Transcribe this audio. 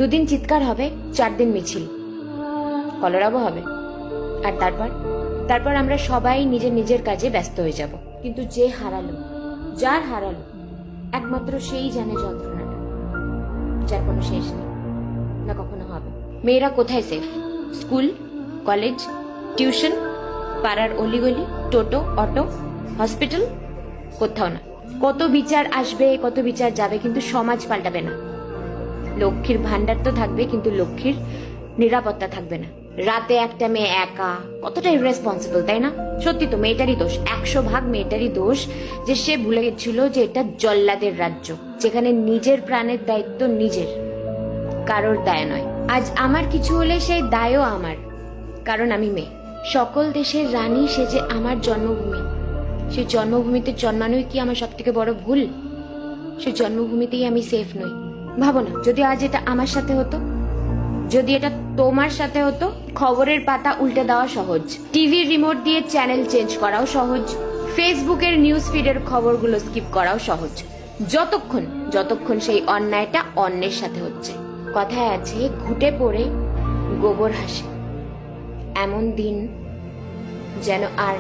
দুদিন চিৎকার হবে, 4 দিন মিছিল, কলরাবও হবে, আর তারপর আমরা সবাই নিজের নিজের কাজে ব্যস্ত হয়ে যাব। কিন্তু যে হারালো, যার হারালো, একমাত্র সেই জানে যন্ত্রণাটা, যার কোনো শেষ নেই, না কখনো হবে। মেয়েরা কোথায় সেফ? স্কুল, কলেজ, টিউশন, পাড়ার অলিগলি, টোটো, অটো, হসপিটাল? কোথাও না। কত বিচার আসবে, কত বিচার যাবে, কিন্তু সমাজ পাল্টাবে না। লক্ষ্মীর ভান্ডার তো থাকবে, কিন্তু লক্ষ্মীর নিরাপত্তা থাকবে না। রাতে একটা মেয়ে একা, কতটা ইররেসপন্সিবল, তাই না? সত্যি তো মেয়েটারই দোষ, 100% মেয়েটারই দোষ, যে সে ভুলে গেছিল যে এটা জল্লাদের রাজ্য, যেখানে নিজের প্রাণের দায়িত্ব নিজের, কারোর দায় নয়। আজ আমার কিছু হলে সেই দায়ও আমার, কারণ আমি মেয়ে। সকল দেশের রানী সে যে আমার জন্মভূমি, সেই জন্মভূমিতে জন্মানোই কি আমার সব থেকে বড় ভুল? সেই জন্মভূমিতেই আমি সেফ নই। ভাবো না, যদি আজ এটা আমার সাথে হতো, যদি এটা তোমার সাথে হতো। খবরের পাতা উল্টে দেওয়া সহজ, টিভির রিমোট দিয়ে চ্যানেল চেঞ্জ করাও সহজ, ফেসবুকের নিউজ ফিডের খবরগুলো স্কিপ করাও সহজ, যতক্ষণ সেই অন্যায়টা অন্যের সাথে হচ্ছে। কথায় আছে, ঘুটে পড়ে গোবর হাসে। এমন দিন যেন আর